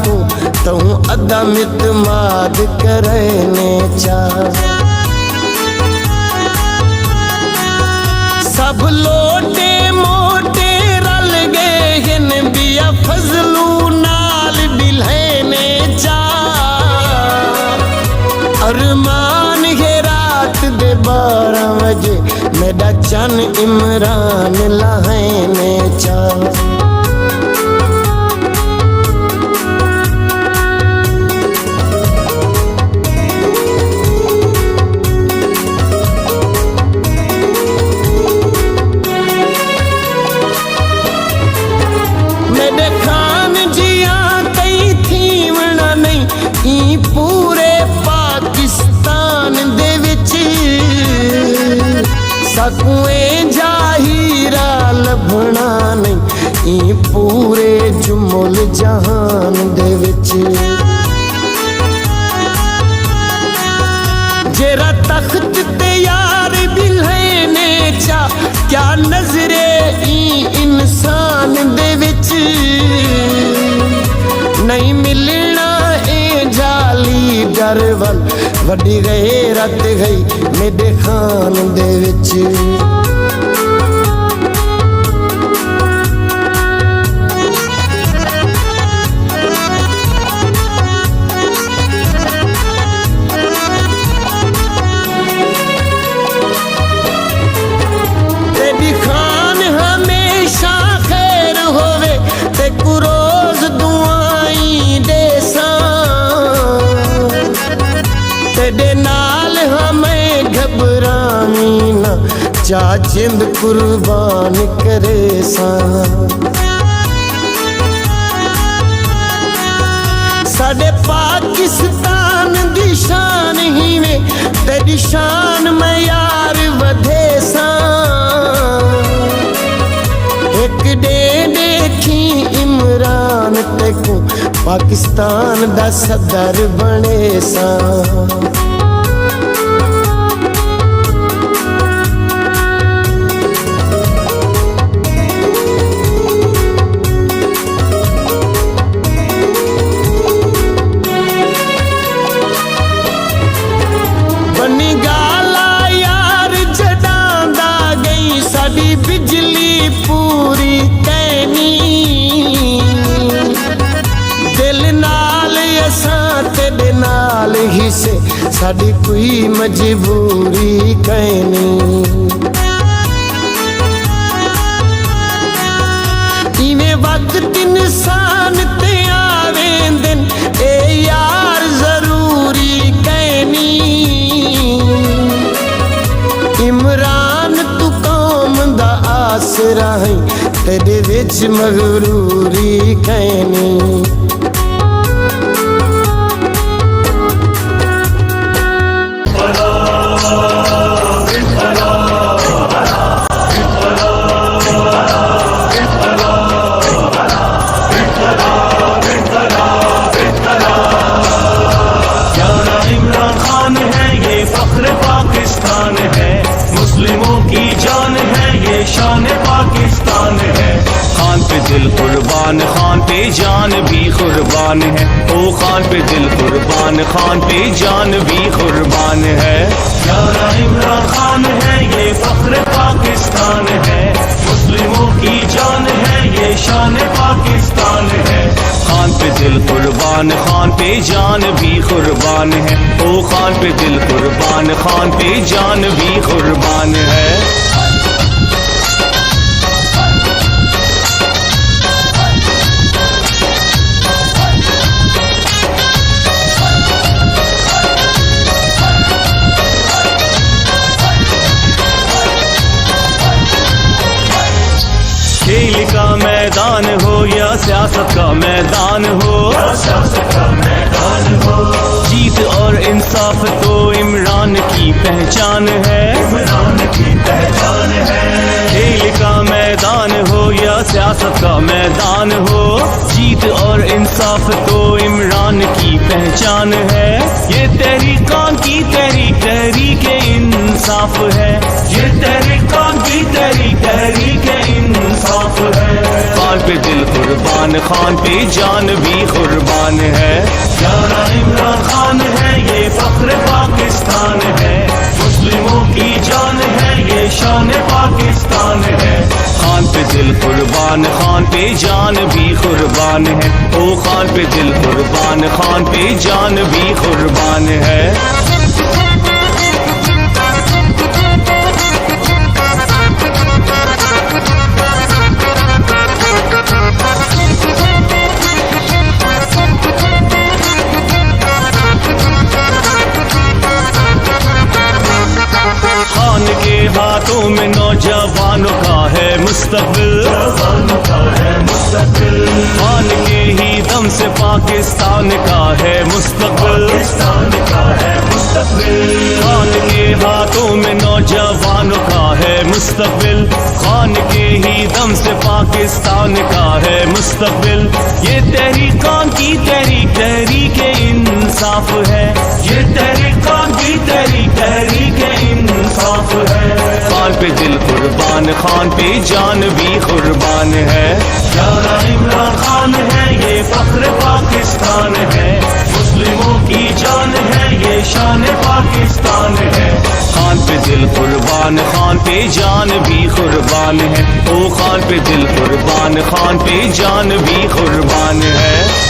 तू अदम इत्माद करने चा। सब लोटे मोटे रल गए हिन बिया फजलू नाल बिलहने चा। अरमान है रात दे 12 बजे मेरा चन इमरान लहने चा। मेरे खान जिया कई थीवना नहीं ई पूरे पाकिस्तान दे विच। सकुए जाहिरा लभना नहीं ई पूरे जुमुल जहान दे विच। जेरा तख्त ते यार बिलहने चा क्या नजरे ई इंसान दे विच। नहीं मिलना ए जाली डर वल वड्डी गैरत गई मेरे खान दे विच। तेरी खान हमेशा खैर होवे ते कुरोज दुआई देसा। तेरे नाल हमें घबरानी ना चा जिंद कुर्बान करे सा। साडे पाकिस्तान दी शान ही में तेरी शान में यार वधे सा। एक डे देखी इमरान तेको पाकिस्तान दा सदर बने सा। बनी गाला यार जडांदा गई साडी बिजली पूरी कैनी। दिल नाल असां तेरे नाल ही से साडी कोई मजबूरी कैनी। इवें वक्त इंसान ते आवेंदन ए यार जरूरी कैनी। इमरान तू कौम दा आसरा है तेरे विच मगरूरी कैनी। पाकिस्तान है मुस्लिमों की जान है ये शान पाकिस्तान है। खान पे दिल कुर्बान खान पे जान भी कुर्बान है। ओ खान पे दिल कुर्बान खान पे जान भी कुर्बान है। प्यारा इमरान खान है ये फख्र पाकिस्तान है। मुस्लिमों की जान है ये शान पाकिस्तान है। खान पे दिल कुर्बान खान पे जान भी कुर्बान है। ओ खान पे दिल कुर्बान खान पे जान भी कुर्बान है। खेल का मैदान हो या सियासत का मैदान हो, जीत और इंसाफ तो इमरान की पहचान है। खेल का मैदान हो या सियासत का मैदान हो, जीत और इंसाफ तो इमरान की पहचान है। ये तहरीकान की तहरीक इंसाफ है। ये तहरीकान की तहरीक इंसाफ है। खान पे दिल कुर्बान, खान पे जान भी कुर्बान है। प्यारा इमरान खान है, ये फख्र पाकिस्तान है, मुस्लिमों की जान है, ये शान पाकिस्तान है। खान पे दिल कुर्बान, खान पे जान भी कुर्बान है। ओ खान पे दिल कुर्बान, खान पे जान भी कुर्बान है। खान के हाथों में नौजवानों का है मुस्तकबिल, खान के ही दम से पाकिस्तान का है मुस्तकबिल। खान के हाथों में नौजवानों का है मुस्तकबिल, खान के ही दम से पाकिस्तान का है मुस्तकबिल। ये तहरीकान की तहरीक, तहरीक इंसाफ है, ये तहरीकान की तहरीक, तहरीक इंसाफ है। खान पे दिल कुर्बान, खान पे जान भी कुर्बान है। प्यारा इमरान खान है, ये फख्र पाकिस्तान है, मुस्लिमों की जान है, ये शान पाकिस्तान है। खान पे दिल कुर्बान, खान पे जान भी कुर्बान है। ओ खान पे दिल कुर्बान, खान पे जान भी कुर्बान है।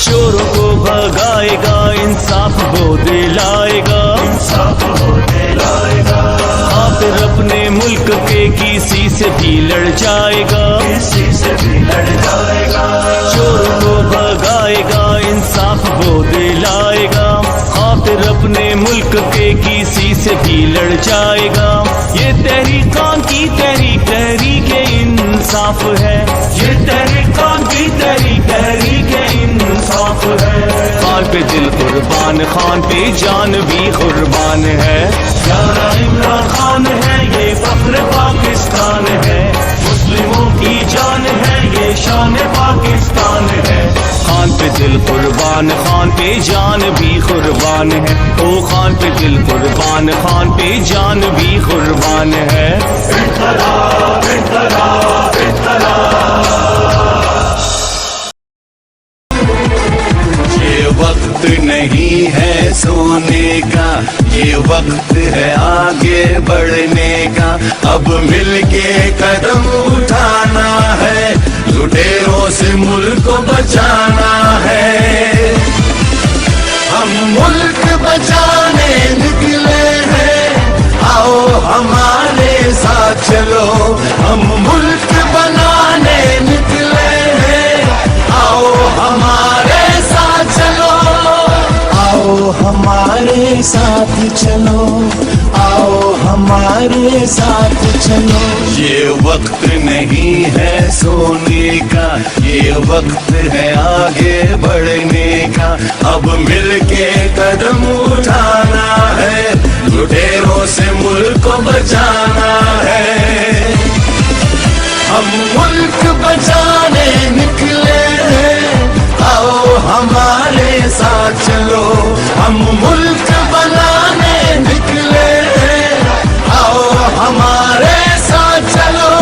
चोरों को भगाएगा, इंसाफ वो दिलाएगा, इंसाफ वो दिलाएगा। खातिर अपने मुल्क के किसी से भी लड़ जाएगा, किसी से भी लड़ जाएगा। चोरों को भगाएगा, इंसाफ वो दिलाएगा, खातिर अपने मुल्क के किसी से भी लड़ जाएगा। ये तहरीकान की तहरीक, तहरीक इंसाफ है, ये तहरीकान की तहरीक, तहरीक इंसाफ है। खान पे दिल कुर्बान, खान पे जान भी कुर्बान है। प्यारा इमरान खान है, ये फख्र पाकिस्तान है, मुस्लिमों की जान है, ये शान पाकिस्तान है। खान पे दिल कुर्बान, खान पे जान भी कुर्बान है। ओ खान पे दिल कुर्बान, खान पे जान भी कुर्बान है। इनकलाब, इनकलाब, इनकलाब। ये वक्त नहीं है सोने का, ये वक्त है आगे बढ़ने का। अब मिलके कदम उठाना है, लुटेरों से मुल्क को बचाना है। हम मुल्क बचाने निकले हैं, आओ हमारे साथ चलो। हम मुल्क बनाने निकले हैं, आओ हमारे साथ चलो। आओ हमारे साथ चलो, आओ हमारे साथ चलो। ये वक्त नहीं है सोने का, ये वक्त है आगे बढ़ने का। अब मिलके कदम उठाना है, लुटेरों से मुल्क को बचाना है। हम मुल्क बचाने निकले हैं, आओ हमारे साथ चलो। हम मुल्क बनाने निकले हैं, आओ हमारे साथ चलो।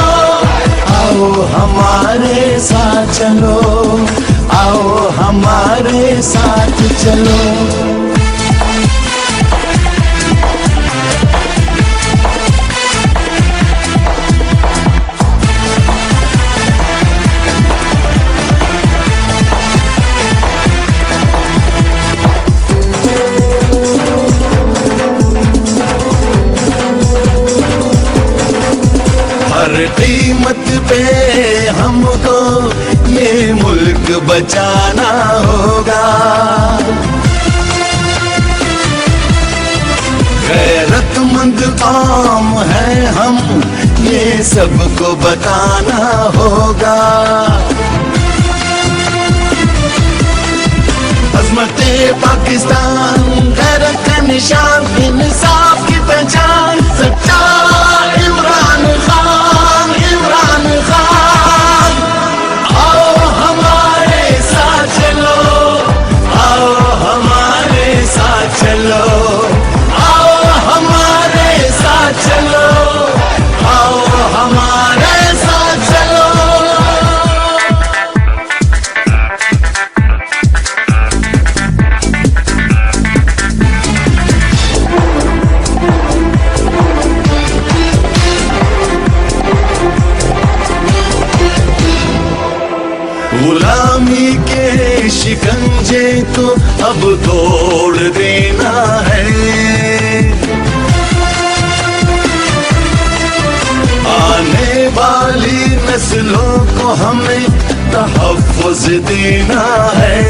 आओ हमारे साथ चलो, आओ हमारे साथ चलो। हर कीमत पे हमको ये मुल्क बचाना होगा। गैरतमंद कौम है हम, ये सबको बताना होगा। अज़मते पाकिस्तान, गैरत का निशान, इंसाफ की पहचान, सच्चा इमरान खान, इमरान खान। शिकंजे को अब तोड़ देना है। आने वाली नस्लों को हमें तहफ़्फ़ुज़ देना है।